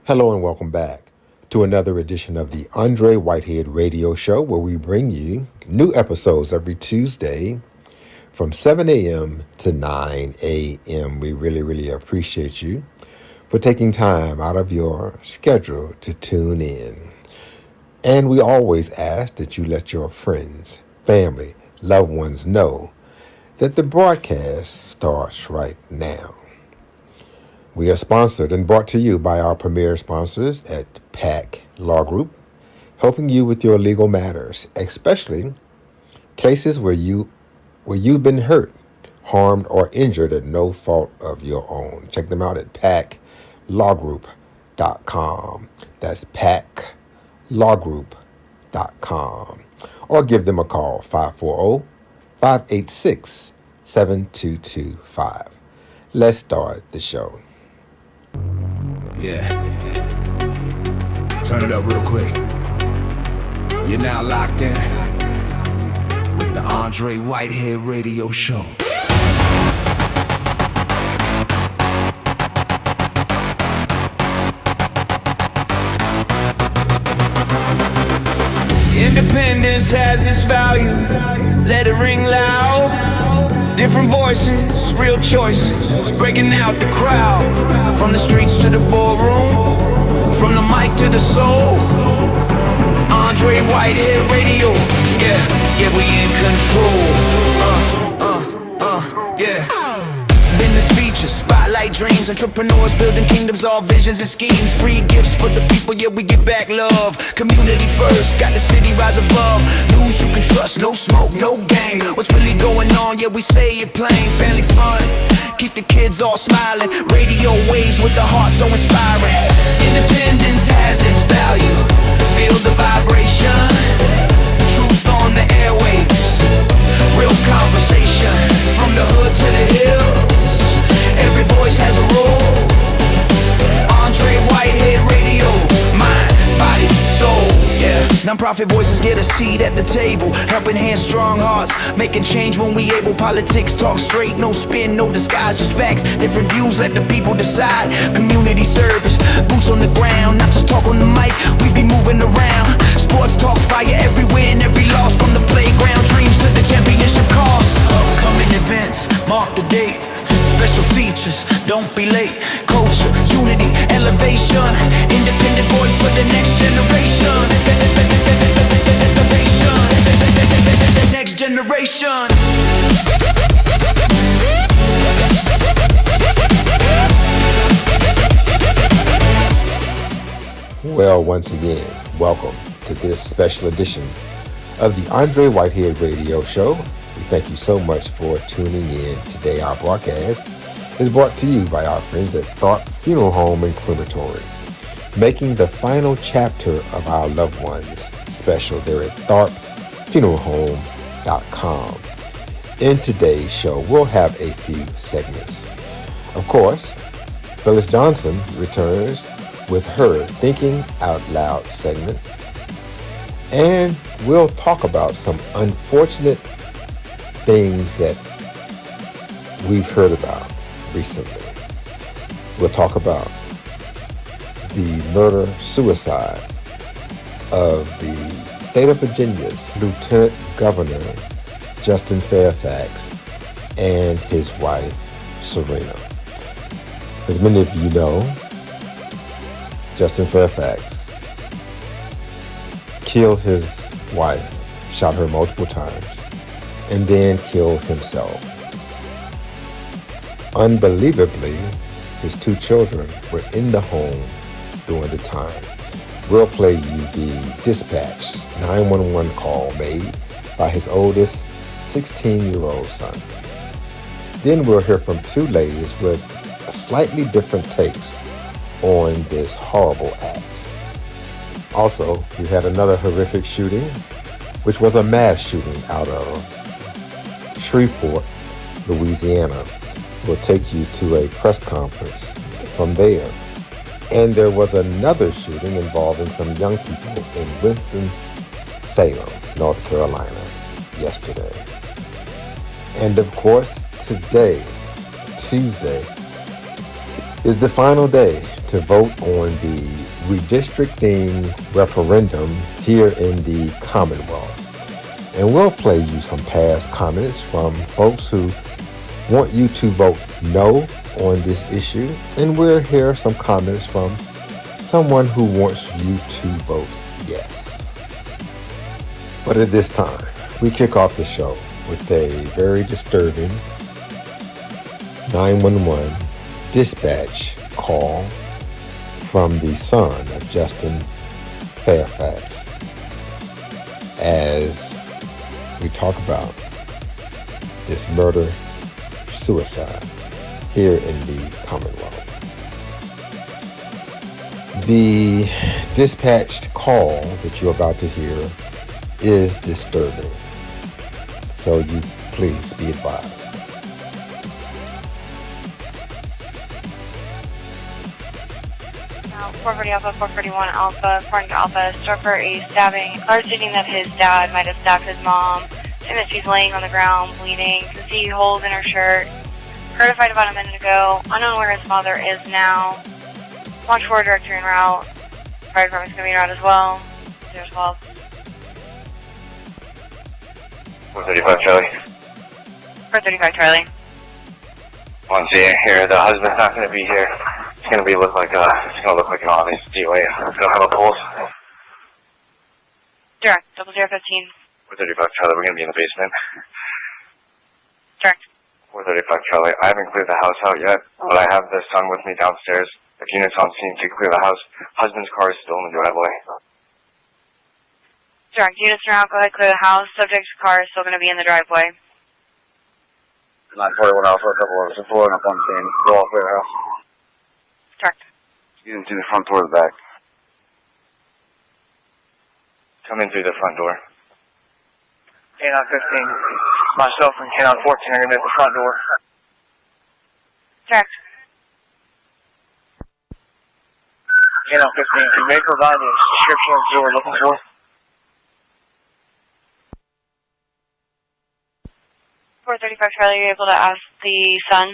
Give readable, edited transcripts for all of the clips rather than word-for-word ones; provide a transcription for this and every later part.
Hello and welcome back to another edition of the Andre Whitehead Radio Show, where we bring you new episodes every Tuesday from 7 a.m. to 9 a.m. We really appreciate you for taking time out of your schedule to tune in. And we always ask that you let your friends, family, loved ones know that the broadcast starts right now. We are sponsored and brought to you by our premier sponsors at PAC Law Group, helping you with your legal matters, especially cases where you've been hurt, harmed, or injured at no fault of your own. Check them out at PACLawGroup.com. That's PACLawGroup.com. Or give them a call, 540-586-7225. Let's start the show. Yeah. Turn it up real quick. You're now locked in with the Andre Whitehead Radio Show. Independence has its value. Let it ring loud. Different voices, real choices, breaking out the crowd. From the streets to the ballroom, from the mic to the soul. Andre Whitehead Radio, yeah, we in control. Yeah. Business features, spotlight dreams, entrepreneurs building kingdoms, all visions and schemes. Free gifts for the people, yeah, we give back love. Community first, got the city rise above. News you can trust, no smoke, no gang. What's really going on, yeah, we say it plain. Family fun, keep the kids all smiling. Radio waves with the heart so inspiring. Independence has its value, feel the vibration. Truth on the airwaves, real conversation. From the hood to the hills, every voice has a role. Andre Whitehead Radio, mind, body, soul, yeah. Non-profit voices get a seat at the table, helping hands, strong hearts, making change when we able. Politics talk straight, no spin, no disguise, just facts. Different views, let the people decide. Community service, boots on the ground, not just talk on the mic, we be moving around. Sports talk, fire everywhere and every loss. From the playground dreams to the championship cost. Upcoming events, mark the date. Special features, don't be late. Culture, unity, elevation. Independent voice for the next generation. Next generation. Well, once again, welcome to this special edition of the Andre Whitehead Radio Show. We thank you so much for tuning in. Today our broadcast is brought to you by our friends at Thorpe Funeral Home and Crematory, making the final chapter of our loved ones special. They're at ThorpeFuneralHome.com. In today's show, we'll have a few segments. Of course, Phyllis Johnson returns with her Thinking Out Loud segment, and we'll talk about some unfortunate things that we've heard about recently. We'll talk about the murder-suicide of the state of Virginia's Lieutenant Governor Justin Fairfax and his wife Serena. As many of you know, Justin Fairfax killed his wife, shot her multiple times, and then killed himself. Unbelievably, his two children were in the home during the time. We'll play you the dispatch 911 call made by his oldest 16-year-old son. Then we'll hear from two ladies with slightly different takes on this horrible act. Also, we had another horrific shooting, which was a mass shooting out of Shreveport, Louisiana. We'll take you to a press conference from there. And there was another shooting involving some young people in Winston-Salem, North Carolina, yesterday. And of course, today, Tuesday, is the final day to vote on the redistricting referendum here in the Commonwealth. And we'll play you some past comments from folks who want you to vote no on this issue. And we'll hear some comments from someone who wants you to vote yes. But at this time, we kick off the show with a very disturbing 911 dispatch call from the son of Justin Fairfax as we talk about this murder-suicide here in the Commonwealth. The dispatched call that you're about to hear is disturbing, so you please be advised. 440 Alpha, 441 Alpha, according to Alpha, suffered a stabbing. Card stating that his dad might have stabbed his mom. And that she's laying on the ground, bleeding. Can see holes in her shirt. Heard a fight about a minute ago. Unknown where his father is now. Launch 4 directory en route. Fire department's going to be en route as well. 012. 435 Charlie. 435 Charlie. Once here, the husband's not going to be here. It's going to look like an obvious DOA. It's going to have a pulse. Direct, 0015. 435 Charlie, we're going to be in the basement. Direct. 435 Charlie, I haven't cleared the house out yet, but I have the son with me downstairs. If units on scene to clear the house, husband's car is still in the driveway. Direct, units are out, go ahead, clear the house. Subject's car is still going to be in the driveway. 941 Alpha, a couple of us are pulling up on scene. Go all clear the house. Direct. You didn't see the front door or the back? Come in through the front door. K-9 15, myself and K-9 14 are going to be at the front door. Direct. K-9 15, you may provide a description of what you were looking for. .435 Charlie, are you able to ask the son?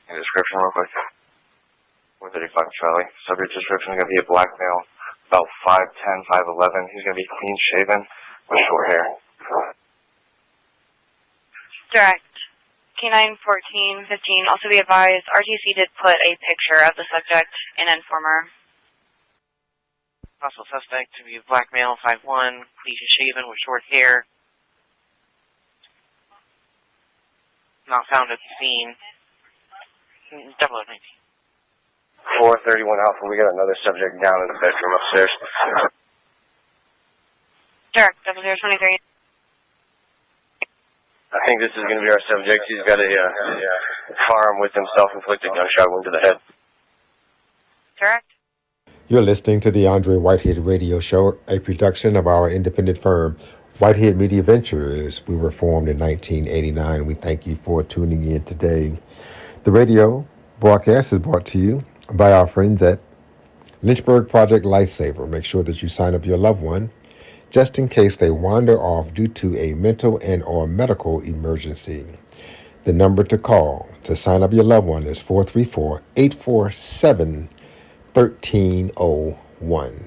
A description real quick. 435 Charlie. Subject description is going to be a black male, about 5'10", 5'11". He's going to be clean shaven with short hair. Direct. K-9 14 15, also be advised, RTC did put a picture of the subject in Informer. Possible suspect to be a black male, 5'1", clean shaven with short hair. Not found at the scene. 0019. 431 Alpha, we got another subject down in the bedroom upstairs. Direct, 0023. I think this is going to be our subject. He's got a firearm with him, self-inflicted gunshot wound to the head. Direct. You're listening to the Andre Whitehead Radio Show, a production of our independent firm, Whitehead Media Ventures. We were formed in 1989. We thank you for tuning in today. The radio broadcast is brought to you by our friends at Lynchburg Project Lifesaver. Make sure that you sign up your loved one just in case they wander off due to a mental and or medical emergency. The number to call to sign up your loved one is 434-847-1301.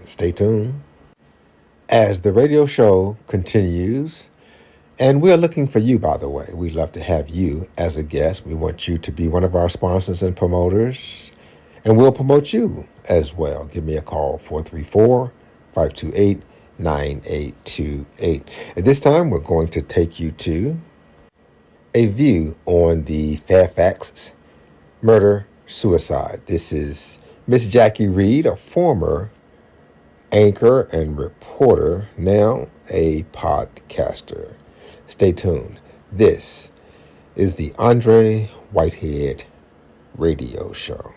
Stay tuned as the radio show continues. And we're looking for you, by the way. We'd love to have you as a guest. We want you to be one of our sponsors and promoters, and we'll promote you as well. Give me a call, 434-528-9828. At this time, we're going to take you to a view on the Fairfax murder-suicide. This is Miss Jackie Reed, a former anchor and reporter, now a podcaster. Stay tuned. This is the Andre Whitehead Radio Show.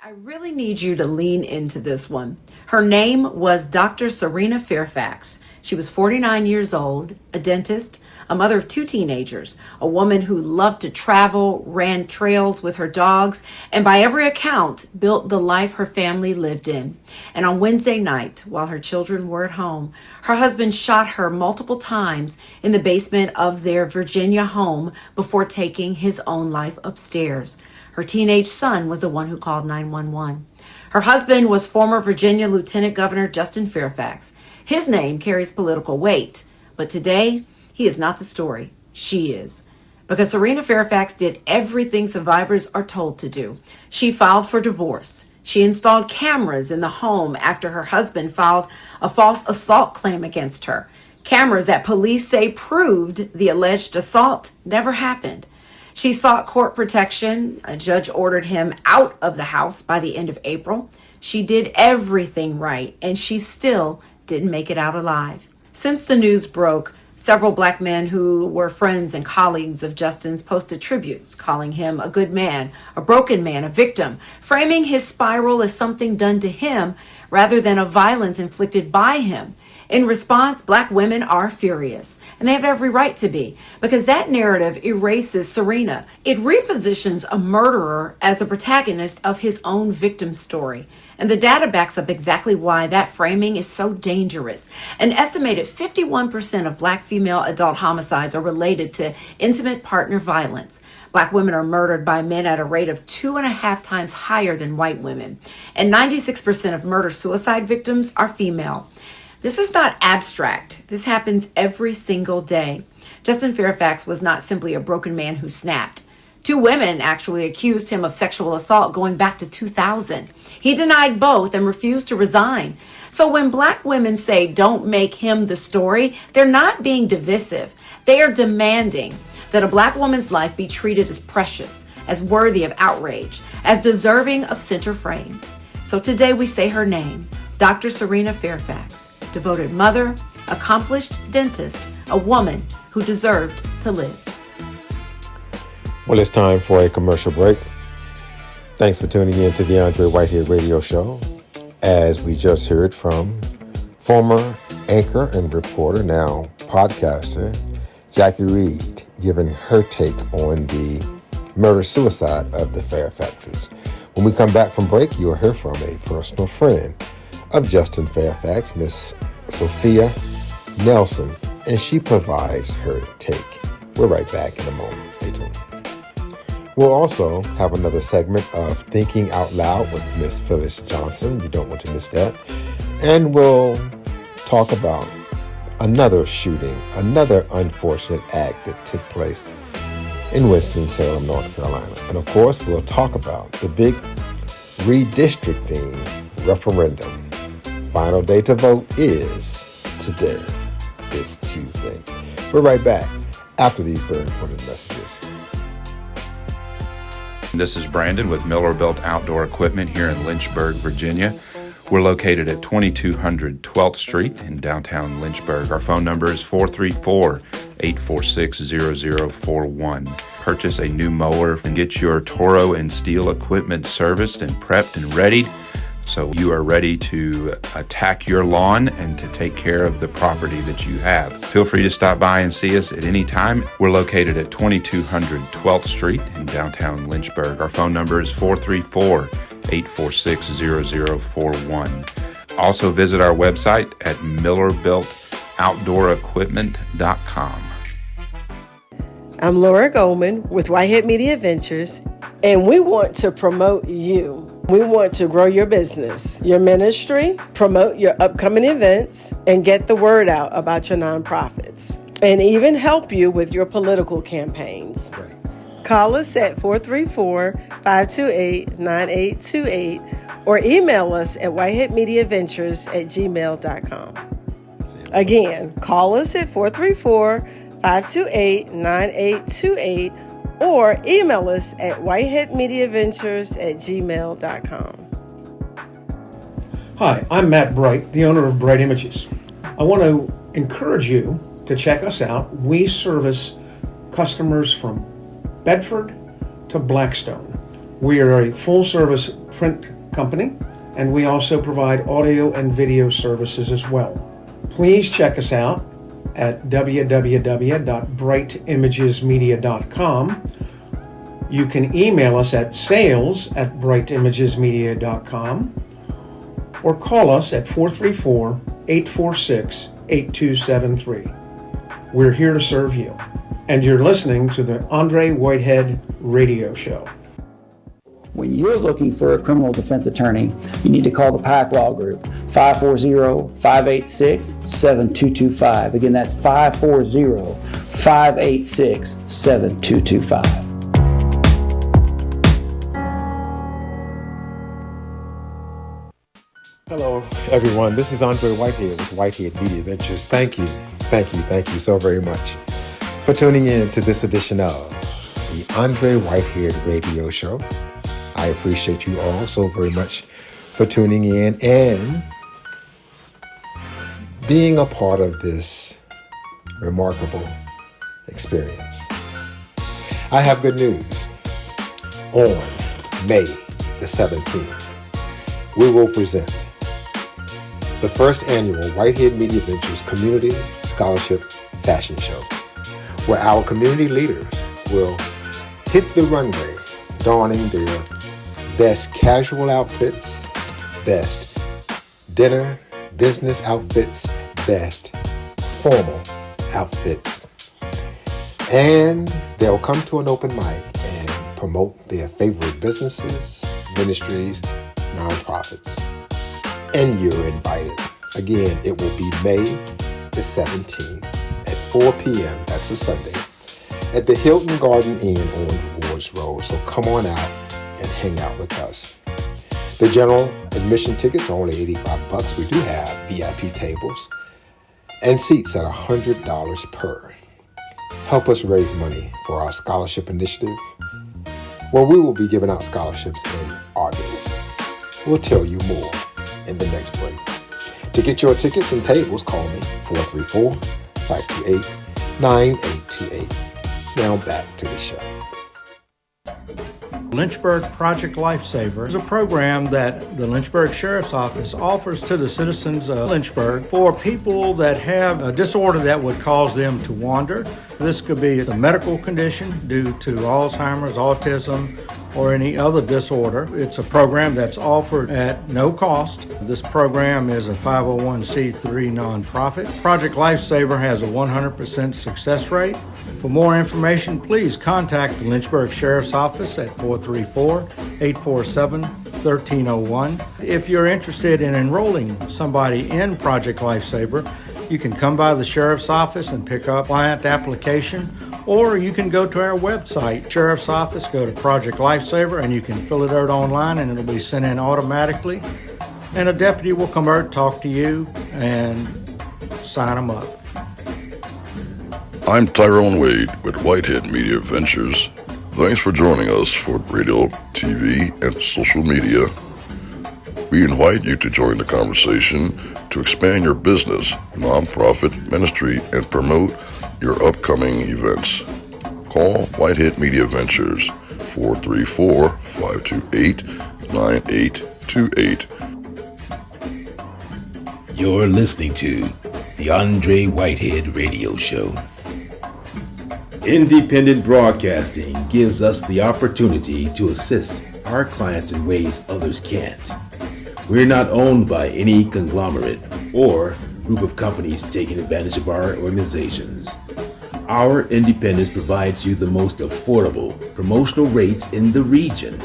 I really need you to lean into this one. Her name was Dr. Serena Fairfax. She was 49 years old, a dentist, a mother of 2 teenagers, a woman who loved to travel, ran trails with her dogs, and by every account, built the life her family lived in. And on Wednesday night, while her children were at home, her husband shot her multiple times in the basement of their Virginia home before taking his own life upstairs. Her teenage son was the one who called 911. Her husband was former Virginia Lieutenant Governor Justin Fairfax. His name carries political weight, but today he is not the story. She is. Because Serena Fairfax did everything survivors are told to do. She filed for divorce. She installed cameras in the home after her husband filed a false assault claim against her. Cameras that police say proved the alleged assault never happened. She sought court protection. A judge ordered him out of the house by the end of April. She did everything right, and she still didn't make it out alive. Since the news broke, several Black men who were friends and colleagues of Justin's posted tributes, calling him a good man, a broken man, a victim, framing his spiral as something done to him rather than a violence inflicted by him. In response, Black women are furious, and they have every right to be, because that narrative erases Serena. It repositions a murderer as the protagonist of his own victim story. And the data backs up exactly why that framing is so dangerous. An estimated 51% of Black female adult homicides are related to intimate partner violence. Black women are murdered by men at a rate of 2.5 times higher than white women. And 96% of murder-suicide victims are female. This is not abstract. This happens every single day. Justin Fairfax was not simply a broken man who snapped. 2 women actually accused him of sexual assault going back to 2000. He denied both and refused to resign. So when Black women say don't make him the story, they're not being divisive. They are demanding that a Black woman's life be treated as precious, as worthy of outrage, as deserving of center frame. So today we say her name, Dr. Serena Fairfax. Devoted mother, accomplished dentist, a woman who deserved to live. Well, it's time for a commercial break. Thanks for tuning in to the Andre Whitehead Radio Show. As we just heard from former anchor and reporter, now podcaster, Jackie Reed, giving her take on the murder-suicide of the Fairfaxes. When we come back from break, you'll hear from a personal friend of Justin Fairfax, Miss Sophia Nelson, and she provides her take. We're right back in a moment. Stay tuned. We'll also have another segment of Thinking Out Loud with Miss Phyllis Johnson. You don't want to miss that. And we'll talk about another shooting, another unfortunate act that took place in Winston-Salem, North Carolina. And of course, we'll talk about the big redistricting referendum. Final day to vote is today, this Tuesday. We're right back after these very important messages. This is Brandon with Miller Built Outdoor Equipment here in Lynchburg, Virginia. We're located at 2200 12th Street in downtown Lynchburg. Our phone number is 434-846-0041. Purchase a new mower and get your Toro and Steel equipment serviced and prepped and readied, so you are ready to attack your lawn and to take care of the property that you have. Feel free to stop by and see us at any time. We're located at 2200 12th Street in downtown Lynchburg. Our phone number is 434-846-0041. Also visit our website at millerbuiltoutdoorequipment.com. I'm Laura Goldman with Whitehead Media Ventures, and we want to promote you. We want to grow your business, your ministry, promote your upcoming events, and get the word out about your nonprofits, and even help you with your political campaigns. Right. Call us at 434-528-9828 or email us at whiteheadmediaventures@gmail.com. Again, call us at 434-528-9828 or email us at whiteheadmediaventures@gmail.com. Hi, I'm Matt Bright, the owner of Bright Images. I want to encourage you to check us out. We service customers from Bedford to Blackstone. We are a full-service print company, and we also provide audio and video services as well. Please check us out at www.brightimagesmedia.com. You can email us at sales@brightimagesmedia.com or call us at 434-846-8273. We're here to serve you. And you're listening to the Andre Whitehead Radio Show. When you're looking for a criminal defense attorney, you need to call the Pack Law Group, 540-586-7225. Again, that's 540-586-7225. Hello, everyone. This is Andre Whitehead with Whitehead Media Ventures. Thank you so very much for tuning in to this edition of the Andre Whitehead Radio Show. I appreciate you all so very much for tuning in and being a part of this remarkable experience. I have good news. On May the 17th, we will present the first annual Whitehead Media Ventures Community Scholarship Fashion Show, where our community leaders will hit the runway donning their best casual outfits, best dinner business outfits, best formal outfits. And they'll come to an open mic and promote their favorite businesses, ministries, nonprofits. And you're invited. Again, it will be May the 17th at 4 p.m. That's a Sunday at the Hilton Garden Inn on Wards Road. So come on out and hang out with us. The general admission tickets are only $85. We do have VIP tables and seats at $100 per. Help us raise money for our scholarship initiative, where we will be giving out scholarships in August. We'll tell you more in the next break. To get your tickets and tables, call me 434-528-9828. Now back to the show. Lynchburg Project Lifesaver is a program that the Lynchburg Sheriff's Office offers to the citizens of Lynchburg for people that have a disorder that would cause them to wander. This could be a medical condition due to Alzheimer's, autism, or any other disorder. It's a program that's offered at no cost. This program is a 501c3 nonprofit. Project Lifesaver has a 100% success rate. For more information, please contact the Lynchburg Sheriff's Office at 434-847-1301. If you're interested in enrolling somebody in Project Lifesaver, you can come by the Sheriff's Office and pick up client application, or you can go to our website, Sheriff's Office, go to Project Lifesaver, and you can fill it out online and it'll be sent in automatically. And a deputy will come out, talk to you, and sign them up. I'm Tyrone Wade with Whitehead Media Ventures. Thanks for joining us for radio, TV, and social media. We invite you to join the conversation to expand your business, nonprofit, ministry, and promote your upcoming events. Call Whitehead Media Ventures 434-528-9828. You're listening to the Andre Whitehead Radio Show. Independent broadcasting gives us the opportunity to assist our clients in ways others can't. We're not owned by any conglomerate or group of companies taking advantage of our organizations. Our independence provides you the most affordable promotional rates in the region.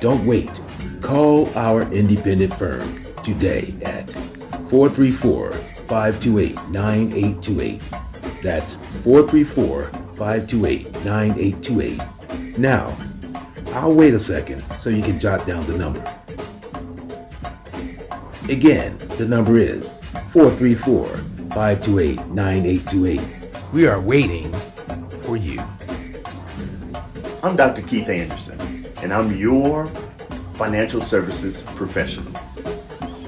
Don't wait. Call our independent firm today at 434-528-9828. That's 434-528-9828. Now, I'll wait a second so you can jot down the number. Again, the number is 434-528-9828. We are waiting for you. I'm Dr. Keith Anderson, and I'm your financial services professional.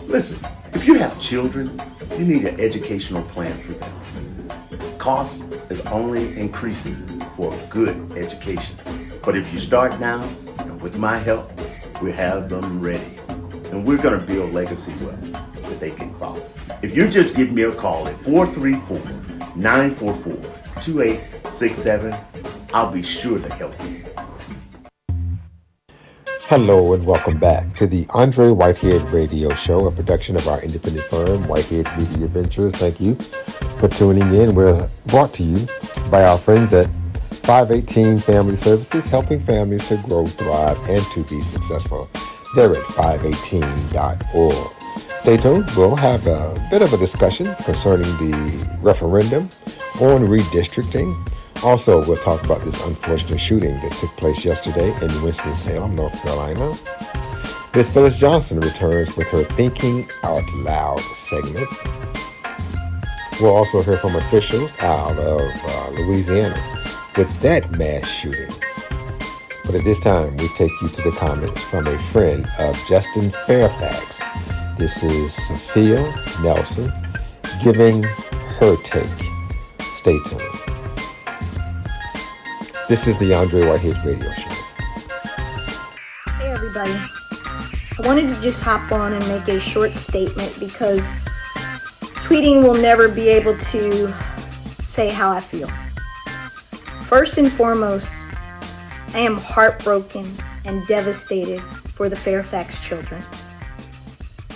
Listen, if you have children, you need an educational plan for them. Cost is only increasing for a good education. But if you start now, and with my help, we have them ready. And we're going to build legacy wealth that they can follow. If you just give me a call at 434-944-2867, I'll be sure to help you. Hello and welcome back to the Andre Whitehead Radio Show, a production of our independent firm, Whitehead Media Ventures. Thank you for tuning in. We're brought to you by our friends at 518 Family Services, helping families to grow, thrive, and to be successful. They're at 518.org. Stay tuned. We'll have a bit of a discussion concerning the referendum on redistricting. Also, we'll talk about this unfortunate shooting that took place yesterday in Winston-Salem, North Carolina. Miss Phyllis Johnson returns with her Thinking Out Loud segment. We'll also hear from officials out of Louisiana with that mass shooting. But at this time, we take you to the comments from a friend of Justin Fairfax. This is Sophia Nelson giving her take. Stay tuned. This is the Andre Whitehead Radio Show. Hey everybody. I wanted to just hop on and make a short statement because tweeting will never be able to say how I feel. First and foremost, I am heartbroken and devastated for the Fairfax children.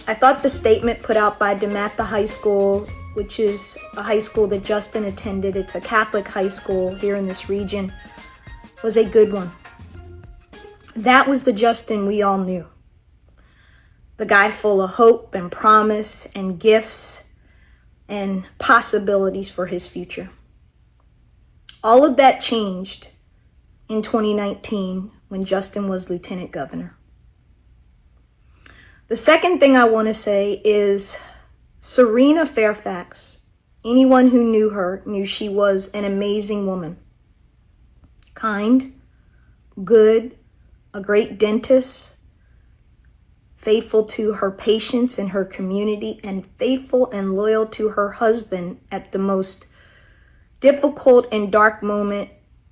I thought the statement put out by DeMatha High School, which is a high school that Justin attended, it's a Catholic high school here in this region, was a good one. That was the Justin we all knew. The guy full of hope and promise and gifts and possibilities for his future. All of that changed in 2019 when Justin was lieutenant governor. The second thing I want to say is Serena Fairfax. Anyone who knew her knew she was an amazing woman. Kind, good, a great dentist, faithful to her patients and her community, and faithful and loyal to her husband at the most difficult and dark moment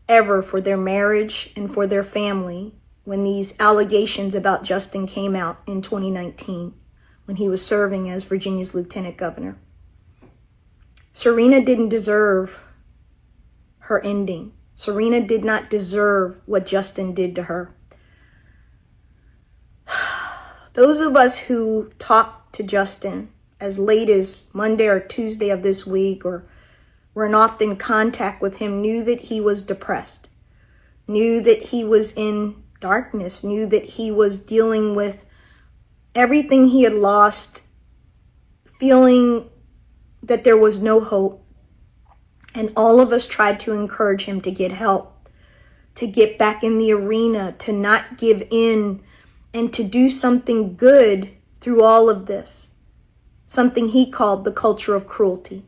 ever for their marriage and for their family when these allegations about Justin came out in 2019 when he was serving as Virginia's lieutenant governor. Serena didn't deserve her ending. Serena did not deserve what Justin did to her. Those of us who talked to Justin as late as Monday or Tuesday of this week or were in often contact with him knew that he was depressed, knew that he was in darkness, knew that he was dealing with everything he had lost, feeling that there was no hope. And all of us tried to encourage him to get help, to get back in the arena, to not give in, and to do something good through all of this. Something he called the culture of cruelty.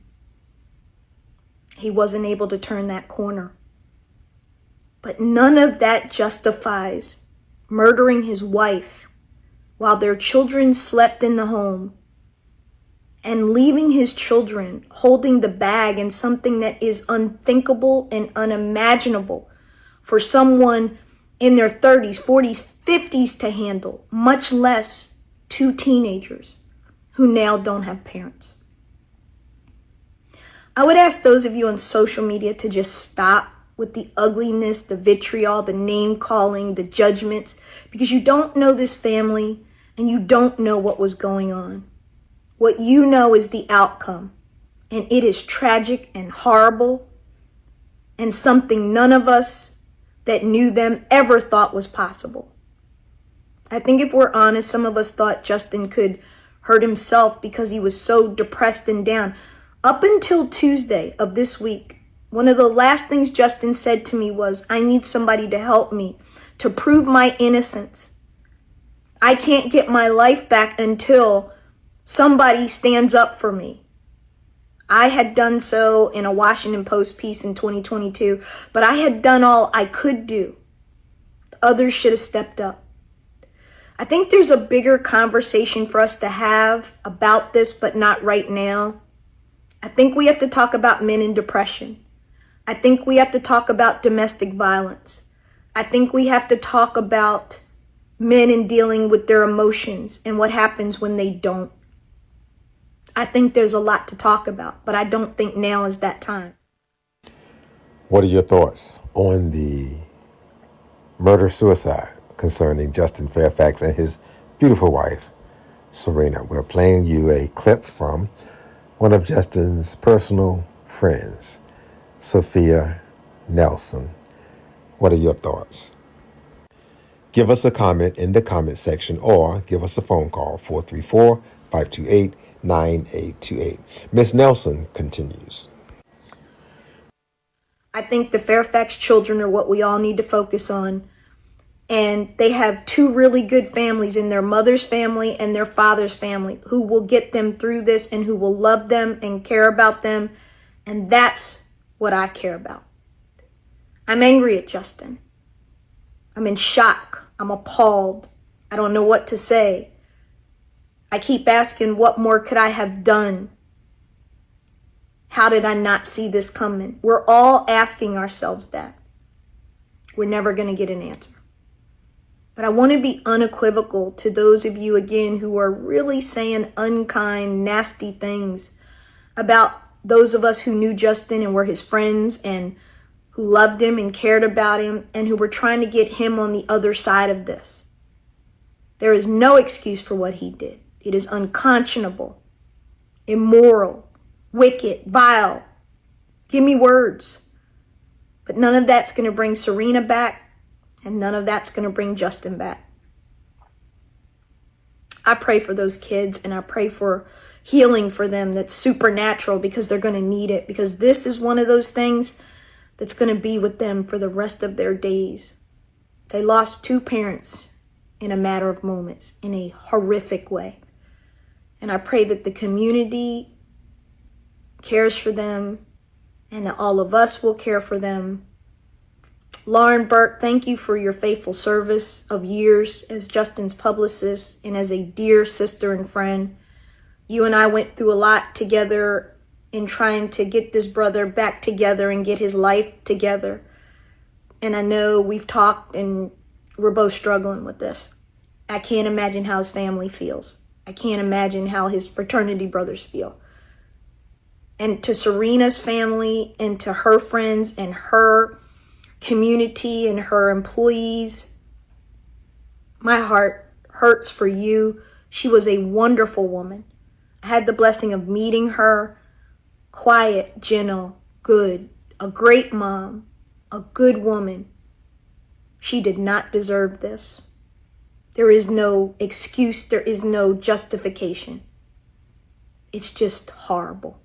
He wasn't able to turn that corner. But none of that justifies murdering his wife while their children slept in the home and leaving his children holding the bag in something that is unthinkable and unimaginable for someone in their 30s, 40s, 50s to handle, much less two teenagers who now don't have parents. I would ask those of you on social media to just stop with the ugliness, the vitriol, the name calling, the judgments, because you don't know this family and you don't know what was going on. What you know is the outcome, and it is tragic and horrible and something none of us that knew them ever thought was possible. I think if we're honest, some of us thought Justin could hurt himself because he was so depressed and down. Up until Tuesday of this week, one of the last things Justin said to me was, I need somebody to help me to prove my innocence. I can't get my life back until somebody stands up for me. I had done so in a Washington Post piece in 2022, but I had done all I could do. Others should have stepped up. I think there's a bigger conversation for us to have about this, but not right now. I think we have to talk about men in depression. I think we have to talk about domestic violence. I think we have to talk about men in dealing with their emotions and what happens when they don't. I think there's a lot to talk about, but I don't think now is that time. What are your thoughts on the murder-suicide concerning Justin Fairfax and his beautiful wife, Serena? We're playing you a clip from one of Justin's personal friends, Sophia Nelson. What are your thoughts? Give us a comment in the comment section or give us a phone call, 434-528-9828. Miss Nelson continues. I think the Fairfax children are what we all need to focus on. And they have two really good families in their mother's family and their father's family who will get them through this and who will love them and care about them. And that's what I care about. I'm angry at Justin. I'm in shock. I'm appalled. I don't know what to say. I keep asking, what more could I have done? How did I not see this coming? We're all asking ourselves that. We're never going to get an answer. But I want to be unequivocal to those of you, again, who are really saying unkind, nasty things about those of us who knew Justin and were his friends and who loved him and cared about him and who were trying to get him on the other side of this. There is no excuse for what he did. It is unconscionable, immoral, wicked, vile. Give me words. But none of that's going to bring Serena back. And none of that's going to bring Justin back. I pray for those kids and I pray for healing for them that's supernatural because they're going to need it. Because this is one of those things that's going to be with them for the rest of their days. They lost two parents in a matter of moments in a horrific way. And I pray that the community cares for them and that all of us will care for them. Lauren Burke, thank you for your faithful service of years as Justin's publicist and as a dear sister and friend. You and I went through a lot together in trying to get this brother back together and get his life together. And I know we've talked and we're both struggling with this. I can't imagine how his family feels. I can't imagine how his fraternity brothers feel. And to Serena's family and to her friends and her community and her employees, my heart hurts for you. She was a wonderful woman. I had the blessing of meeting her. Quiet, gentle, good, a great mom, a good woman. She did not deserve this. There is no excuse. There is no justification. It's just horrible.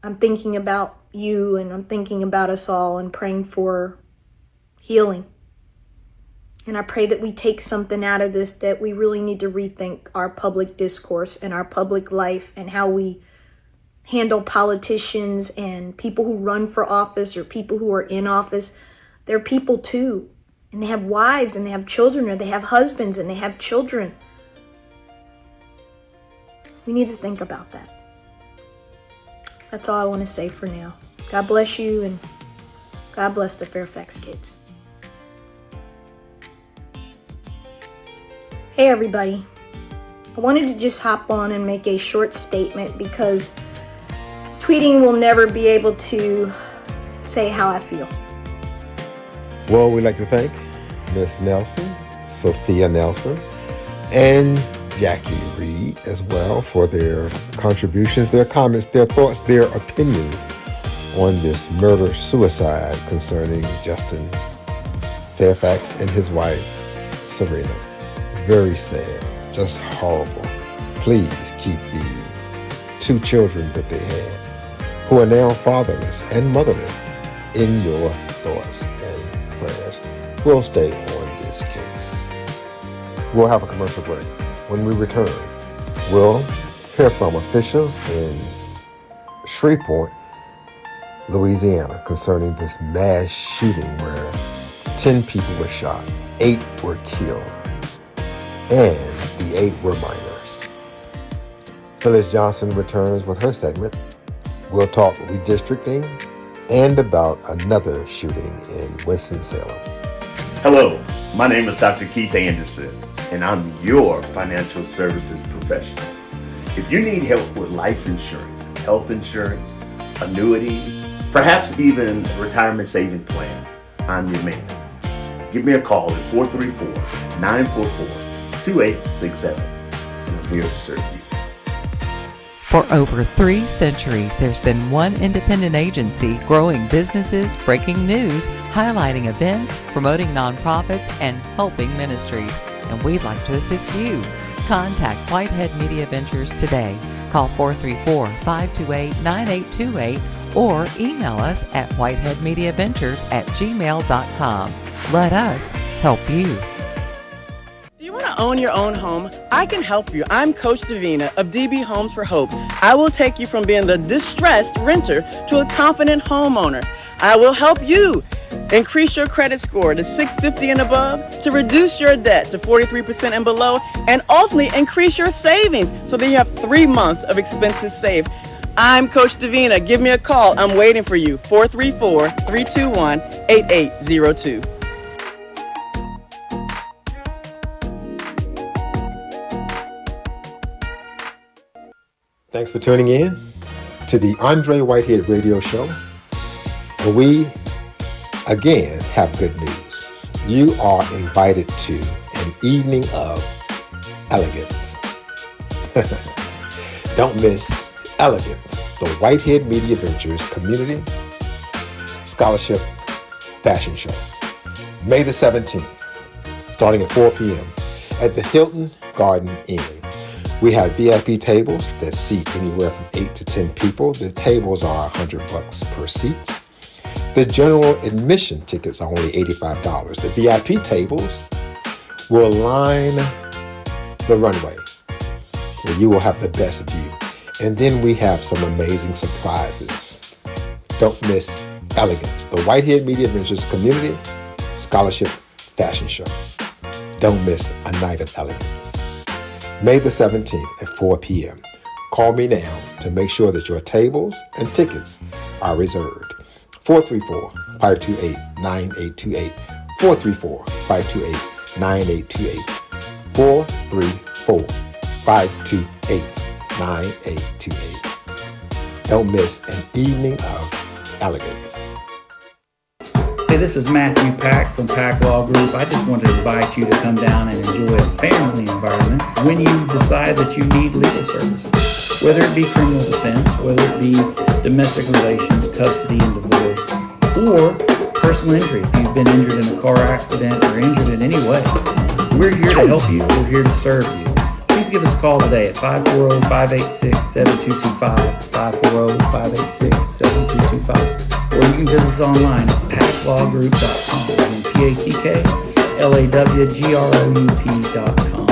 I'm thinking about you and I'm thinking about us all and praying for healing. And I pray that we take something out of this, that we really need to rethink our public discourse and our public life and how we handle politicians and people who run for office or people who are in office. They're people too. And they have wives and they have children, or they have husbands and they have children. We need to think about that. That's all I want to say for now. God bless you and God bless the Fairfax kids. Hey everybody. I wanted to just hop on and make a short statement because tweeting will never be able to say how I feel. Well, we'd like to thank Miss Nelson, Sophia Nelson, and Jackie Reed as well for their contributions, their comments, their thoughts, their opinions on this murder-suicide concerning Justin Fairfax and his wife, Serena. Very sad, just horrible. Please keep the two children that they had, who are now fatherless and motherless, in your thoughts and prayers. We'll stay on this case. We'll have a commercial break. When we return, we'll hear from officials in Shreveport, Louisiana, concerning this mass shooting where 10 people were shot, 8 were killed, and the 8 were minors. Phyllis Johnson returns with her segment. We'll talk redistricting and about another shooting in Winston-Salem. Hello, my name is Dr. Keith Anderson, and I'm your financial services professional. If you need help with life insurance, health insurance, annuities, perhaps even retirement saving plans, I'm your man. Give me a call at 434-944-2867, and I'm here to serve you. For over 3 centuries, there's been one independent agency growing businesses, breaking news, highlighting events, promoting nonprofits, and helping ministries. And we'd like to assist you. Contact Whitehead Media Ventures today. Call 434-528-9828 or email us at whiteheadmediaventures@gmail.com. Let us help you. Do you want to own your own home? I can help you. I'm Coach Davina of DB Homes for Hope. I will take you from being the distressed renter to a confident homeowner. I will help you increase your credit score to 650 and above, to reduce your debt to 43% and below, and ultimately increase your savings so that you have 3 months of expenses saved. I'm Coach Davina. Give me a call. I'm waiting for you. 434-321-8802. Thanks for tuning in to the Andre Whitehead Radio Show, where we again have good news. You are invited to an evening of elegance. Don't miss Elegance, the Whitehead Media Ventures Community Scholarship Fashion Show, May the 17th, starting at 4 p.m. at the Hilton Garden Inn. We have VIP tables that seat anywhere from 8 to 10 people. The tables are $100 per seat. The general admission tickets are only $85. The VIP tables will line the runway where you will have the best view. And then we have some amazing surprises. Don't miss Elegance, the Whitehead Media Ventures Community Scholarship Fashion Show. Don't miss a night of elegance. May the 17th at 4 p.m. Call me now to make sure that your tables and tickets are reserved. 434-528-9828. 434-528-9828. 434-528-9828. Don't miss an evening of elegance. Hey, this is Matthew Pack from Pack Law Group. I just wanted to invite you to come down and enjoy a family environment when you decide that you need legal services. Whether it be criminal defense, whether it be domestic relations, custody and divorce, or personal injury. If you've been injured in a car accident or injured in any way, we're here to help you. We're here to serve you. Please give us a call today at 540-586-7225, 540-586-7225. Or you can visit us online at packlawgroup.com, and packlawgroup.com.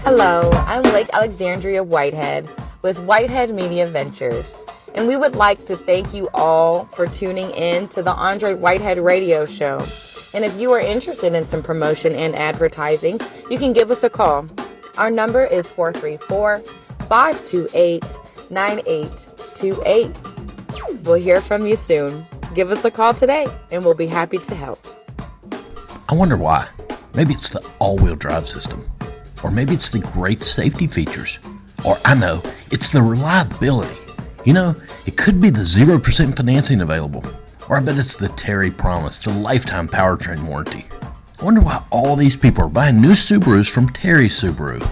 Hello, I'm Lake Alexandria Whitehead with Whitehead Media Ventures, and we would like to thank you all for tuning in to the Andre Whitehead Radio Show. And if you are interested in some promotion and advertising, you can give us a call. Our number is 434-528-9828. We'll hear from you soon. Give us a call today, and we'll be happy to help. I wonder why. Maybe it's the all-wheel drive system. Or maybe it's the great safety features. Or I know, it's the reliability. You know, it could be the 0% financing available. Or I bet it's the Terry Promise, the lifetime powertrain warranty. I wonder why all these people are buying new Subarus from Terry Subaru.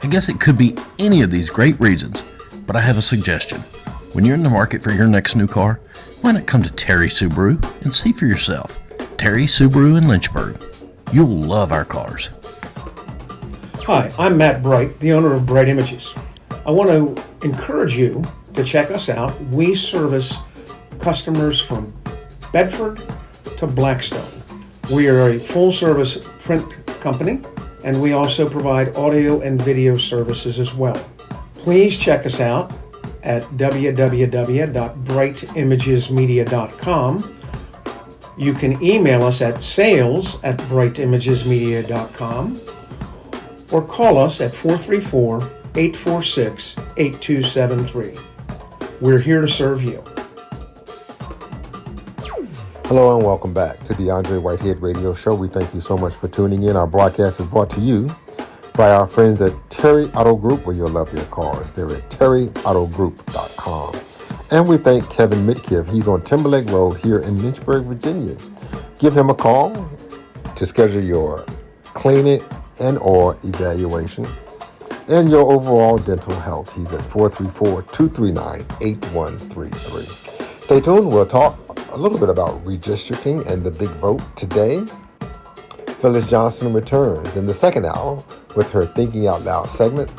I guess it could be any of these great reasons, but I have a suggestion. When you're in the market for your next new car, why not come to Terry Subaru and see for yourself. Terry Subaru in Lynchburg. You'll love our cars. Hi, I'm Matt Bright, the owner of Bright Images. I want to encourage you to check us out. We service customers from Bedford to Blackstone. We are a full-service print company, and we also provide audio and video services as well. Please check us out at www.brightimagesmedia.com. You can email us at sales@brightimagesmedia.com or call us at 434-846-8273. We're here to serve you. Hello and welcome back to the Andre Whitehead Radio Show. We thank you so much for tuning in. Our broadcast is brought to you by our friends at Terry Auto Group, where you'll love their cars. They're at terryautogroup.com. And we thank Kevin Mitkiff. He's on Timberlake Road here in Lynchburg, Virginia. Give him a call to schedule your cleaning and or evaluation and your overall dental health. He's at 434-239-8133. Stay tuned. We'll talk a little bit about redistricting and the big vote today. Phyllis Johnson returns in the second hour with her Thinking Out Loud segment.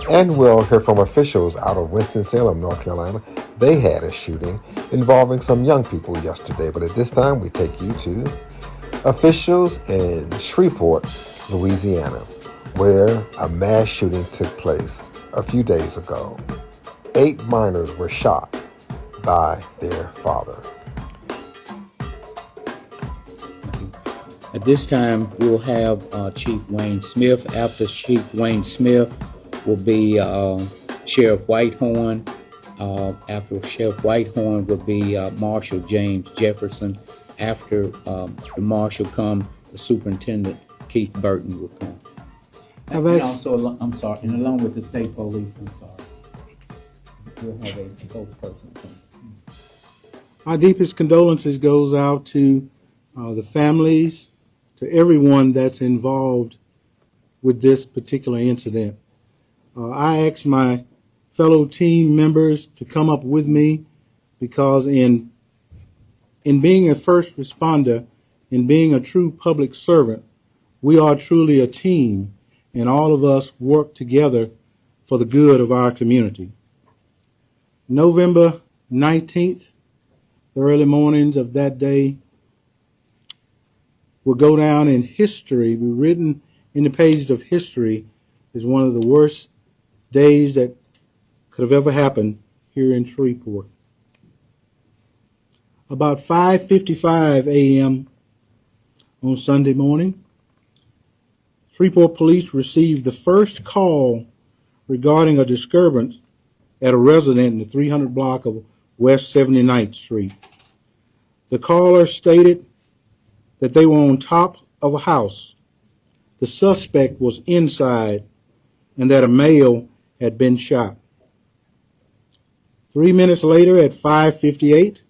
And we'll hear from officials out of Winston-Salem, North Carolina. They had a shooting involving some young people yesterday. But at this time, we take you to officials in Shreveport, Louisiana, where a mass shooting took place a few days ago. 8 minors were shot by their father. At this time, we'll have Chief Wayne Smith. After Chief Wayne Smith will be Sheriff Whitehorn. After Sheriff Whitehorn will be Marshal James Jefferson. After the Marshal comes, the Superintendent Keith Burton will come. And also, I'm sorry, and along with the state police, I'm sorry, we'll have a spokesperson come. Our deepest condolences goes out to the families, to everyone that's involved with this particular incident. I asked my fellow team members to come up with me because in being a first responder, in being a true public servant, we are truly a team, and all of us work together for the good of our community. November 19th, the early mornings of that day will go down in history, be written in the pages of history as one of the worst days that could have ever happened here in Shreveport. About 5:55 a.m. on Sunday morning, Shreveport police received the first call regarding a disturbance at a resident in the 300 block of West 79th Street. The caller stated that they were on top of a house. The suspect was inside and that a male had been shot. 3 minutes later at 5:58,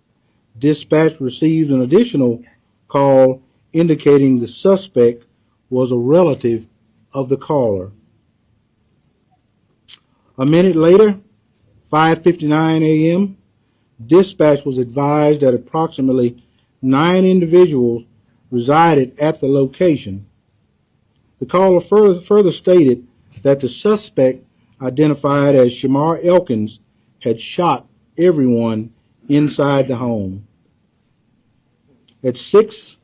dispatch received an additional call indicating the suspect was a relative of the caller. A minute later, 5:59 a.m., dispatch was advised that approximately 9 individuals resided at the location. The caller further stated that the suspect, identified as Shamar Elkins, had shot everyone inside the home. At 6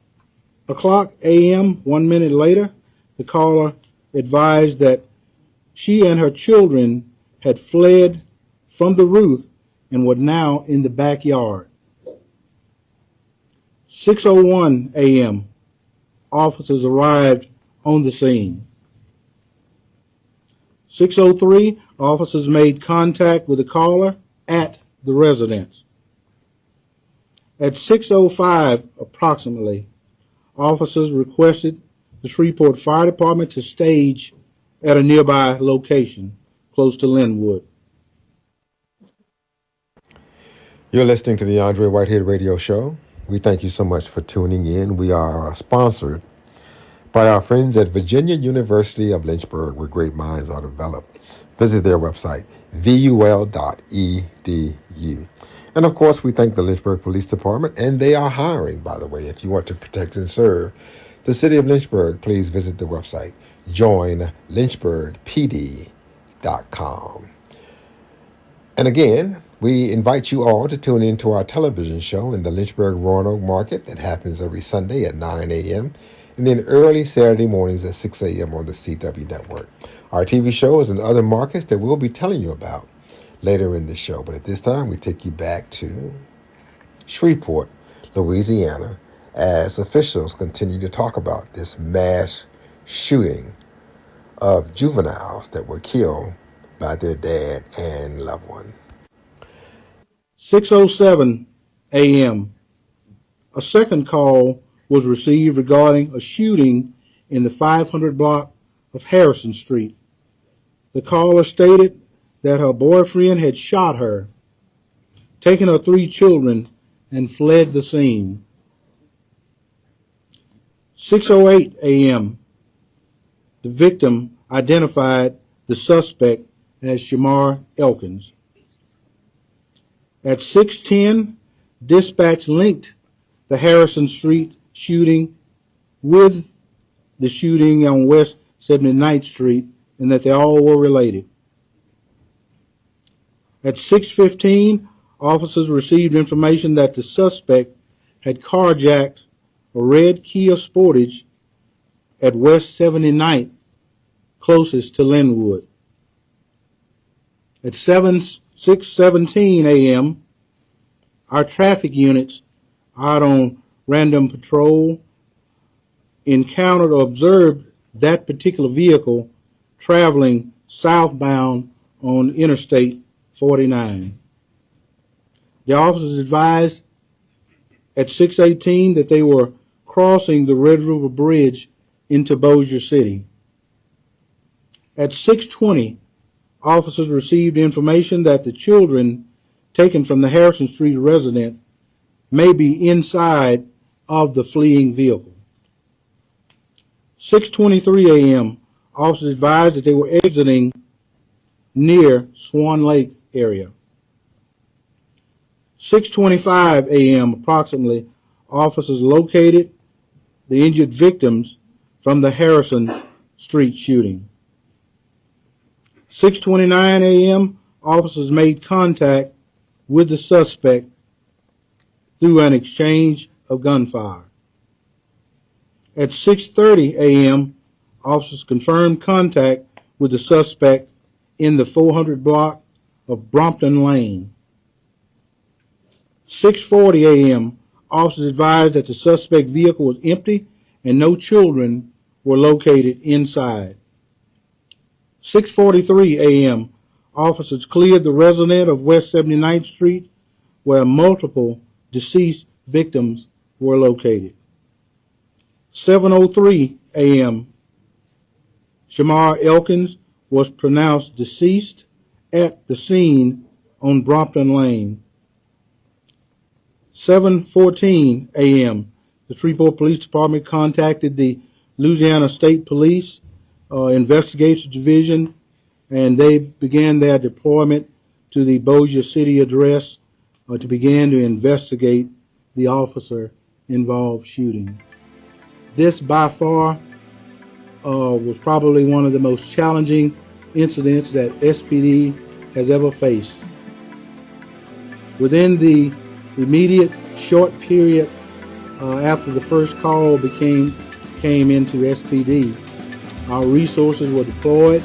o'clock a.m., 1 minute later, the caller advised that she and her children had fled from the roof and were now in the backyard. 6:01 a.m., officers arrived on the scene. 6:03, officers made contact with the caller at the residence. At 6:05 approximately, officers requested the Shreveport Fire Department to stage at a nearby location close to Linwood. You're listening to the Andre Whitehead Radio Show. We thank you so much for tuning in. We are sponsored by our friends at Virginia University of Lynchburg, where great minds are developed. Visit their website, vul.edu. And of course, we thank the Lynchburg Police Department, and they are hiring, by the way. If you want to protect and serve the city of Lynchburg, please visit the website, joinlynchburgpd.com. And again, we invite you all to tune in to our television show in the Lynchburg Roanoke Market that happens every Sunday at 9 a.m. and then early Saturday mornings at 6 a.m. on the CW network. Our TV show is in other markets that we'll be telling you about later in the show. But at this time, we take you back to Shreveport, Louisiana, as officials continue to talk about this mass shooting of juveniles that were killed by their dad and loved one. 6:07 a.m., a second call was received regarding a shooting in the 500 block of Harrison Street. The caller stated that her boyfriend had shot her, taken her 3 children, and fled the scene. 6:08 a.m., the victim identified the suspect as Shamar Elkins. At 6:10, dispatch linked the Harrison Street shooting with the shooting on West 79th Street and that they all were related. At 6:15, officers received information that the suspect had carjacked a red Kia Sportage at West 79th, closest to Linwood. At 6:17 a.m., our traffic units out on random patrol encountered or observed that particular vehicle traveling southbound on Interstate 49. The officers advised at 6:18 that they were crossing the Red River Bridge into Bossier City. At 6:20, officers received information that the children taken from the Harrison Street residence may be inside of the fleeing vehicle. 6:23 a.m., officers advised that they were exiting near Swan Lake area. 6:25 a.m. approximately, officers located the injured victims from the Harrison Street shooting. 6:29 a.m., officers made contact with the suspect through an exchange of gunfire. At 6:30 a.m., officers confirmed contact with the suspect in the 400 block of Brompton Lane. 6:40 a.m., officers advised that the suspect vehicle was empty and no children were located inside. 6:43 a.m., officers cleared the residence of West 79th Street where multiple deceased victims were located. 7:03 a.m., Shamar Elkins was pronounced deceased at the scene on Brompton Lane. 7:14 a.m., the Shreveport Police Department contacted the Louisiana State Police Investigative Division, and they began their deployment to the Bossier City address to begin to investigate the officer-involved shooting. This, by far, was probably one of the most challenging incidents that SPD has ever faced. Within the immediate short period after the first call came into SPD, our resources were deployed,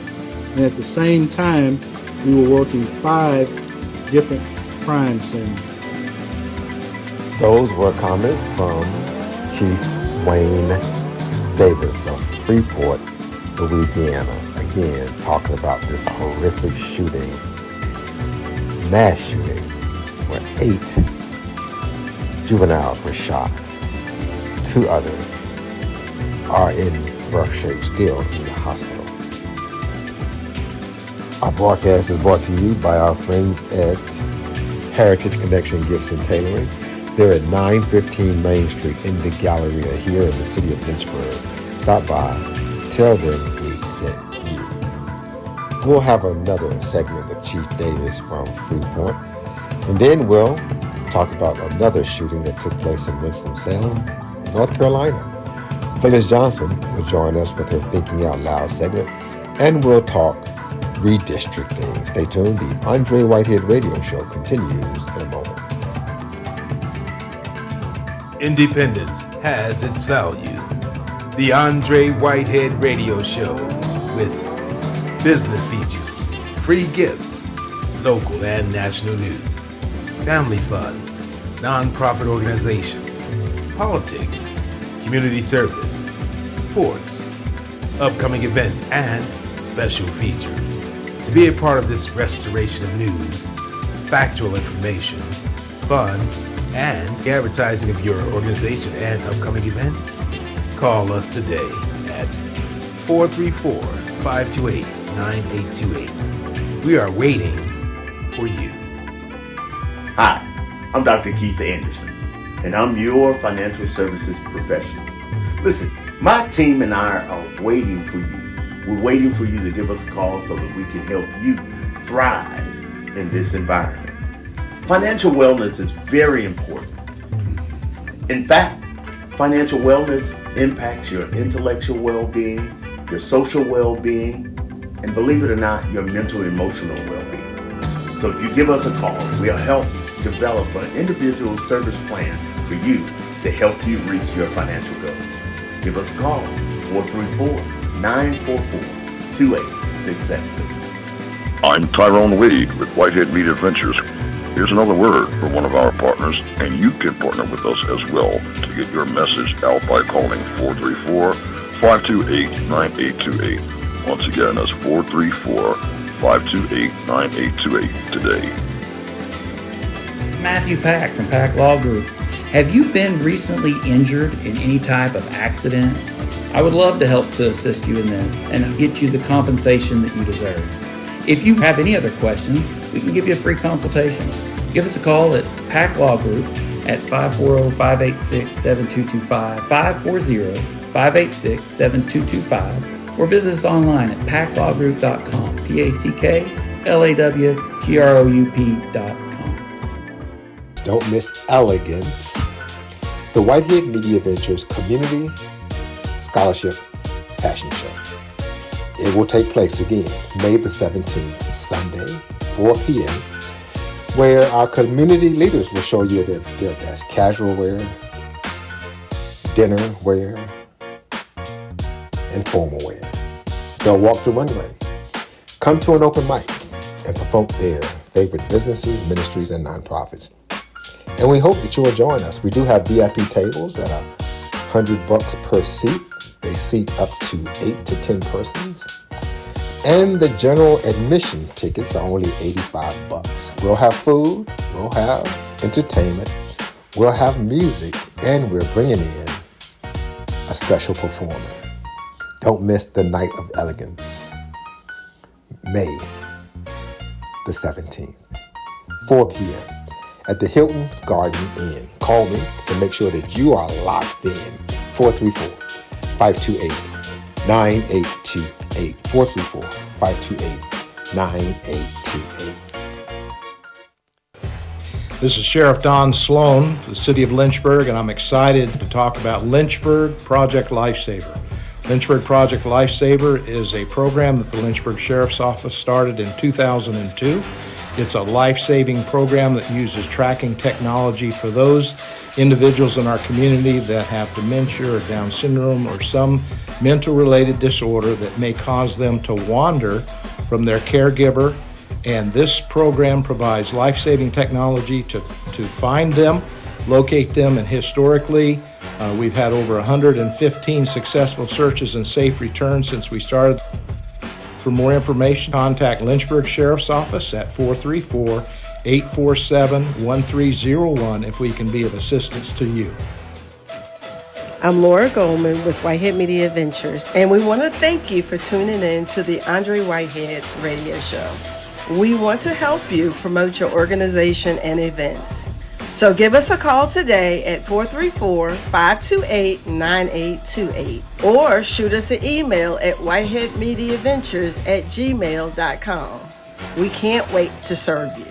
and at the same time, we were working 5 different crime scenes. Those were comments from Chief Wayne Davis of Freeport, Louisiana. Again, talking about this horrific shooting, mass shooting, where 8 juveniles were shot. 2 others are in rough shape still in the hospital. Our broadcast is brought to you by our friends at Heritage Connection Gifts and Tailoring. They're at 915 Main Street in the Galleria here in the city of Lynchburg. Stop by, tell them we sent you. We'll have another segment with Chief Davis from Freeport, and then we'll talk about another shooting that took place in Winston-Salem, North Carolina. Phyllis Johnson will join us with her Thinking Out Loud segment, and we'll talk redistricting. Stay tuned. The Andre Whitehead Radio Show continues in a moment. Independence has its value. The Andre Whitehead Radio Show with business features, free gifts, local and national news, family fun, non-profit organizations, politics, community service, sports, upcoming events, and special features. To be a part of this restoration of news, factual information, fun, and advertising of your organization and upcoming events, call us today at 434-528-9828. We are waiting for you. Hi, I'm Dr. Keith Anderson, and I'm your financial services professional. Listen, my team and I are waiting for you. We're waiting for you to give us a call so that we can help you thrive in this environment. Financial wellness is very important. In fact, financial wellness impacts your intellectual well-being, your social well-being, and believe it or not, your mental and emotional well-being. So if you give us a call, we'll help develop an individual service plan for you to help you reach your financial goals. Give us a call, 434-944-2867. I'm Tyrone Wade with Whitehead Media Ventures. Here's another word for one of our partners, and you can partner with us as well to get your message out by calling 434-528-9828. Once again, that's 434-528-9828 today. Matthew Pack from Pack Law Group. Have you been recently injured in any type of accident? I would love to help to assist you in this and get you the compensation that you deserve. If you have any other questions, we can give you a free consultation. Give us a call at Pack Law Group at 540-586-7225, 540-586-7225, or visit us online at packlawgroup.com, packlawgroup.com. Don't miss Elegance, the Whitehead Media Ventures Community Scholarship Fashion Show. It will take place again May the 17th, Sunday, 4 p.m., where our community leaders will show you their best casual wear, dinner wear, and formal wear. They'll walk the runway, come to an open mic, and promote their favorite businesses, ministries, and nonprofits. And we hope that you will join us. We do have VIP tables that are $100 per seat. They seat up to 8 to 10 persons. And the general admission tickets are only $85. We'll have food, we'll have entertainment, we'll have music, and we're bringing in a special performer. Don't miss the Night of Elegance, May the 17th, 4 p.m. at the Hilton Garden Inn. Call me to make sure that you are locked in. 434-528-9828. 434-528-9828. This is Sheriff Don Sloan for the City of Lynchburg, and I'm excited to talk about Lynchburg Project Lifesaver. Lynchburg Project Lifesaver is a program that the Lynchburg Sheriff's Office started in 2002. It's a life-saving program that uses tracking technology for those individuals in our community that have dementia or Down syndrome or some mental-related disorder that may cause them to wander from their caregiver. And this program provides life-saving technology to find them, locate them, and historically, we've had over 115 successful searches and safe returns since we started. For more information, contact Lynchburg Sheriff's Office at 434-847-1301 if we can be of assistance to you. I'm Laura Goldman with Whitehead Media Ventures, and we want to thank you for tuning in to the Andre Whitehead Radio Show. We want to help you promote your organization and events. So give us a call today at 434-528-9828 or shoot us an email at whiteheadmediaventures@gmail.com. We can't wait to serve you.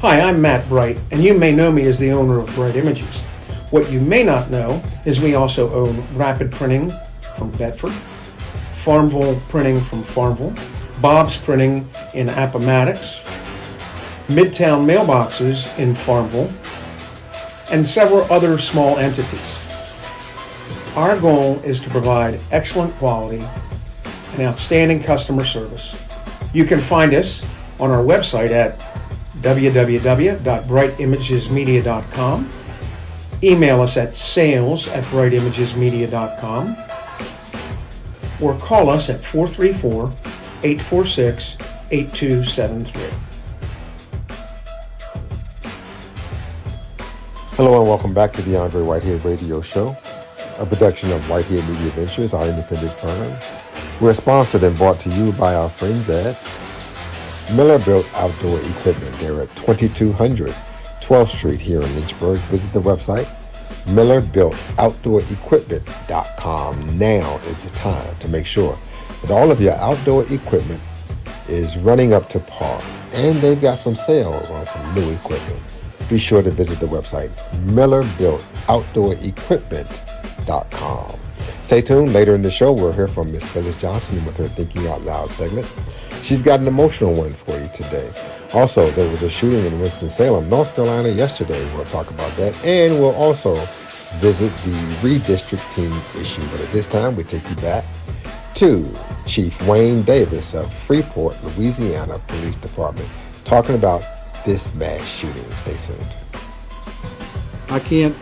Hi, I'm Matt Bright, and you may know me as the owner of Bright Images. What you may not know is we also own Rapid Printing from Bedford, Farmville Printing from Farmville, Bob's Printing in Appomattox, Midtown Mailboxes in Farmville, and several other small entities. Our goal is to provide excellent quality and outstanding customer service. You can find us on our website at www.brightimagesmedia.com. Email us at sales@brightimagesmedia.com or call us at 434-846-8273. Hello and welcome back to the Andre Whitehead Radio Show. a production of Whitehead Media Ventures, our independent firm. We're sponsored and brought to you by our friends at Miller Built Outdoor Equipment. They're at 2200 12th Street here in Lynchburg. Visit the website, MillerBuiltOutdoorEquipment.com. Now is the time to make sure that all of your outdoor equipment is running up to par, and they've got some sales on some new equipment. Be sure to visit the website, MillerBuiltOutdoorEquipment.com. Stay tuned. Later in the show, we'll hear from Miss Phyllis Johnson with her Thinking Out Loud segment. She's got an emotional one for you today. Also, there was a shooting in Winston-Salem, North Carolina yesterday. We'll talk about that. And we'll also visit the redistricting issue. But at this time, we take you back to Chief Wayne Davis of Freeport, Louisiana Police Department, talking about this mass shooting. Stay tuned. I can't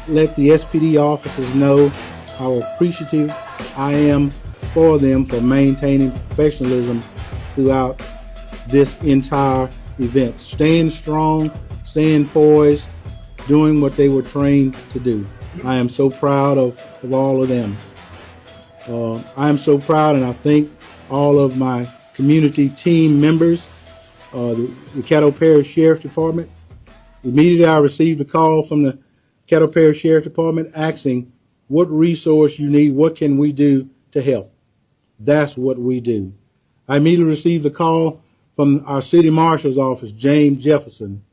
let the SPD officers know how appreciative I am for them for maintaining professionalism throughout this entire event. Staying strong, staying poised, doing what they were trained to do. I am so proud of all of them. I am so proud, and I thank all of my community team members, the Caddo Parish Sheriff Department. Immediately I received a call from the Caddo Parish Sheriff Department asking what resource you need, what can we do to help. That's what we do. I immediately received a call from our City Marshal's office, James Jefferson,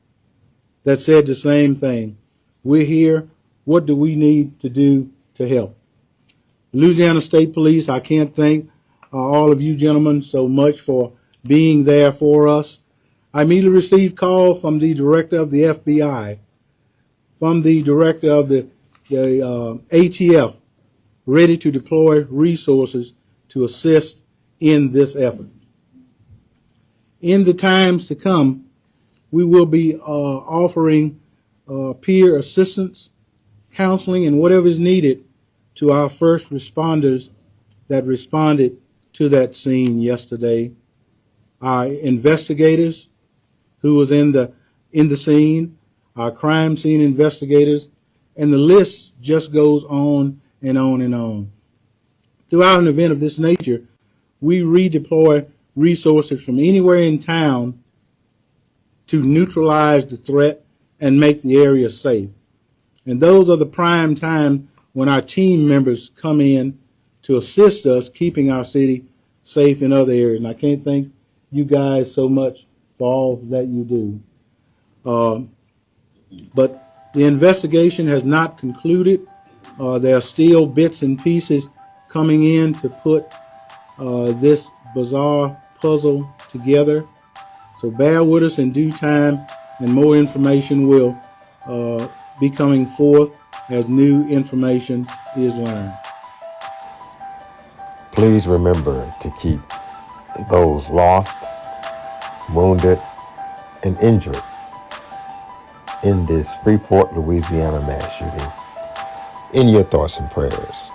that said the same thing. We're here. What do we need to do to help? Louisiana State Police, I can't thank all of you gentlemen so much for being there for us. I immediately received a call from the director of the FBI, from the director of the ATF, ready to deploy resources to assist in this effort. In the times to come, we will be offering peer assistance, counseling, and whatever is needed to our first responders that responded to that scene yesterday. Our investigators who was in the scene, our crime scene investigators, and the list just goes on and on and on. Throughout an event of this nature, we redeploy resources from anywhere in town to neutralize the threat and make the area safe. And those are the prime time when our team members come in to assist us keeping our city safe in other areas. And I can't thank you guys so much for all that you do. But the investigation has not concluded. There are still bits and pieces coming in to put this bizarre puzzle together. So bear with us in due time, and more information will be coming forth as new information is learned. Please remember to keep those lost, wounded, and injured in this Freeport, Louisiana mass shooting in your thoughts and prayers.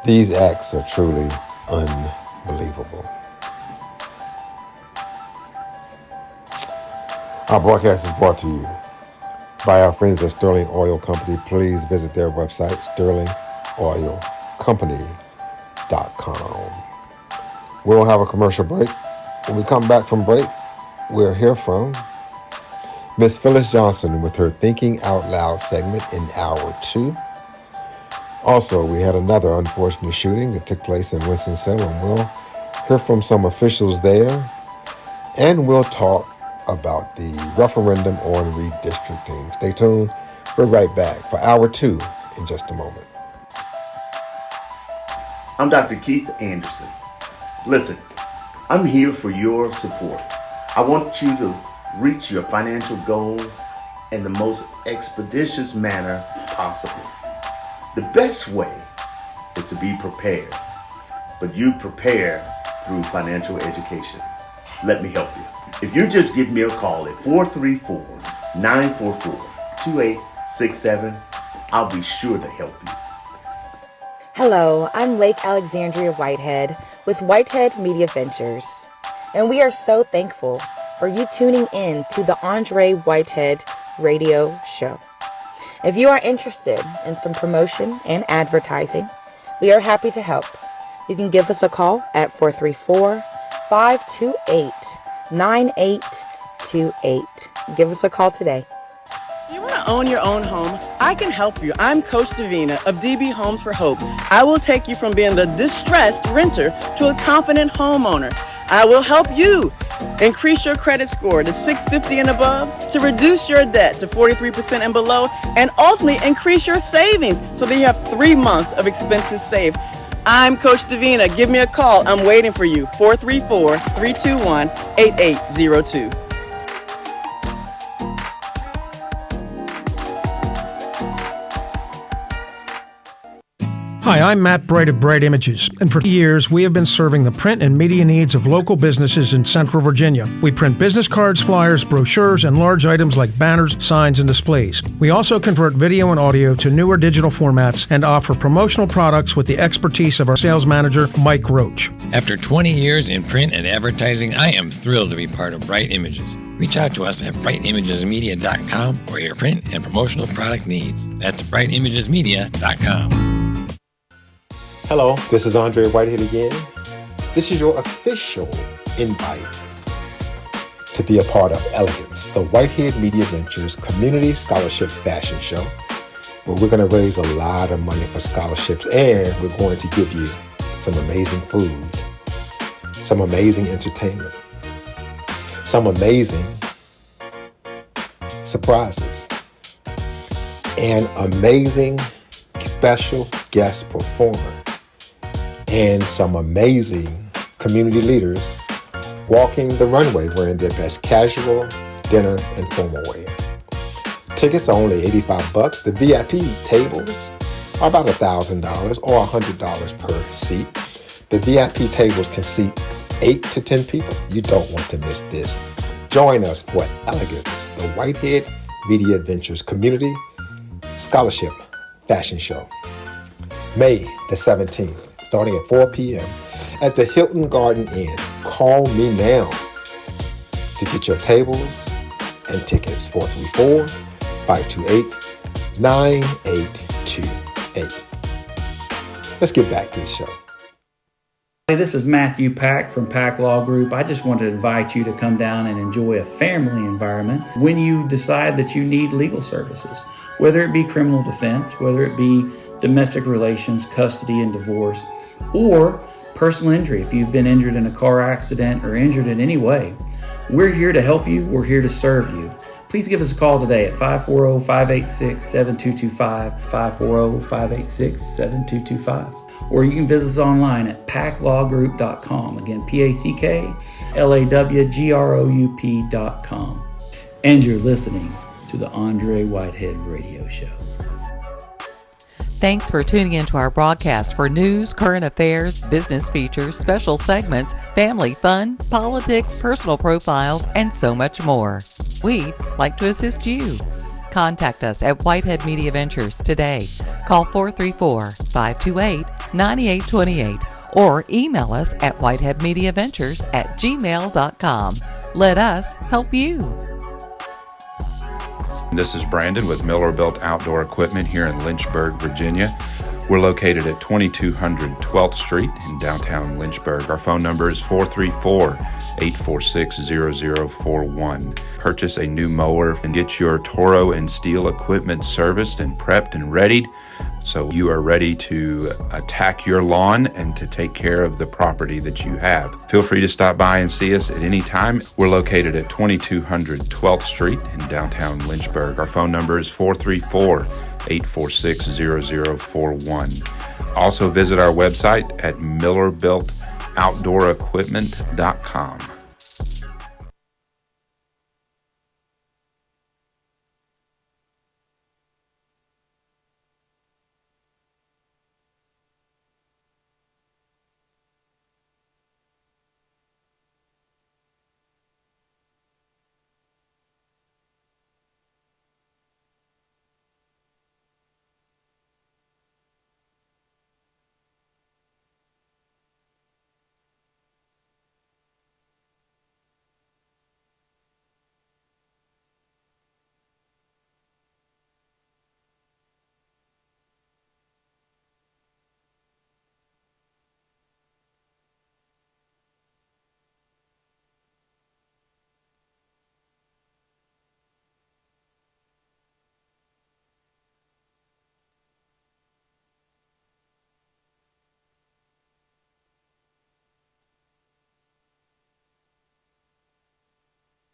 These acts are truly unbelievable. Our broadcast is brought to you by our friends at Sterling Oil Company. Please visit their website, sterlingoilcompany.com. We'll have a commercial break. When we come back from break, we'll hear from Miss Phyllis Johnson with her Thinking Out Loud segment in Hour 2. Also, we had another unfortunate shooting that took place in Winston-Salem. We'll hear from some officials there, and we'll talk about the referendum on redistricting. Stay tuned. We're right back for Hour 2 in just a moment. I'm Dr. Keith Anderson. Listen, I'm here for your support. I want you to reach your financial goals in the most expeditious manner possible. The best way is to be prepared, but you prepare through financial education. Let me help you. If you just give me a call at 434-944-2867, I'll be sure to help you. Hello, I'm Lake Alexandria Whitehead with Whitehead Media Ventures, and we are so thankful for you tuning in to the Andre Whitehead radio show. If you are interested in some promotion and advertising, we are happy to help. You can give us a call at 434-528-9828. Give us a call today. You want to own your own home? I can help you. I'm Coach Davina of DB Homes for Hope. I will take you from being the distressed renter to a confident homeowner. I will help you increase your credit score to 650 and above, to reduce your debt to 43% and below, and ultimately increase your savings so that you have 3 months of expenses saved. I'm Coach Davina. Give me a call. I'm waiting for you. 434-321-8802. Hi, I'm Matt Bright of Bright Images, and for years we have been serving the print and media needs of local businesses in Central Virginia. We print business cards, flyers, brochures, and large items like banners, signs, and displays. We also convert video and audio to newer digital formats and offer promotional products with the expertise of our sales manager, Mike Roach. After 20 years in print and advertising, I am thrilled to be part of Bright Images. Reach out to us at brightimagesmedia.com for your print and promotional product needs. That's brightimagesmedia.com. Hello, this is Andre Whitehead again. This is your official invite to be a part of Elegance, the Whitehead Media Ventures Community Scholarship Fashion Show, where we're going to raise a lot of money for scholarships, and we're going to give you some amazing food, some amazing entertainment, some amazing surprises, and amazing special guest performer, and some amazing community leaders walking the runway wearing their best casual, dinner, and formal wear. Tickets are only $85. The VIP tables are about $1,000 or $100 per seat. The VIP tables can seat 8 to 10 people. You don't want to miss this. Join us for Elegance, the Whitehead Media Ventures Community Scholarship Fashion Show. May the 17th. Starting at 4 p.m. at the Hilton Garden Inn. Call me now to get your tables and tickets. 434-528-9828. Let's get back to the show. Hey, this is Matthew Pack from Pack Law Group. I just wanted to invite you to come down and enjoy a family environment when you decide that you need legal services, whether it be criminal defense, whether it be domestic relations, custody and divorce, or personal injury. If you've been injured in a car accident or injured in any way, we're here to help you. We're here to serve you. Please give us a call today at 540-586-7225, 540-586-7225. Or you can visit us online at packlawgroup.com. Again, PACKLAWGROUP.com. And you're listening to the Andre Whitehead Radio Show. Thanks for tuning into our broadcast for news, current affairs, business features, special segments, family fun, politics, personal profiles, and so much more. We'd like to assist you. Contact us at Whitehead Media Ventures today. Call 434-528-9828 or email us at whiteheadmediaventures@gmail.com. Let us help you. This is Brandon with Miller Built Outdoor Equipment here in Lynchburg, Virginia. We're located at 2200 12th Street in downtown Lynchburg. Our phone number is 434-846-0041. Purchase a new mower and get your Toro and Steel equipment serviced and prepped and readied so you are ready to attack your lawn and to take care of the property that you have. Feel free to stop by and see us at any time. We're located at 2200 12th Street in downtown Lynchburg. Our phone number is 434-846-0041. Also visit our website at millerbuiltoutdoorequipment.com.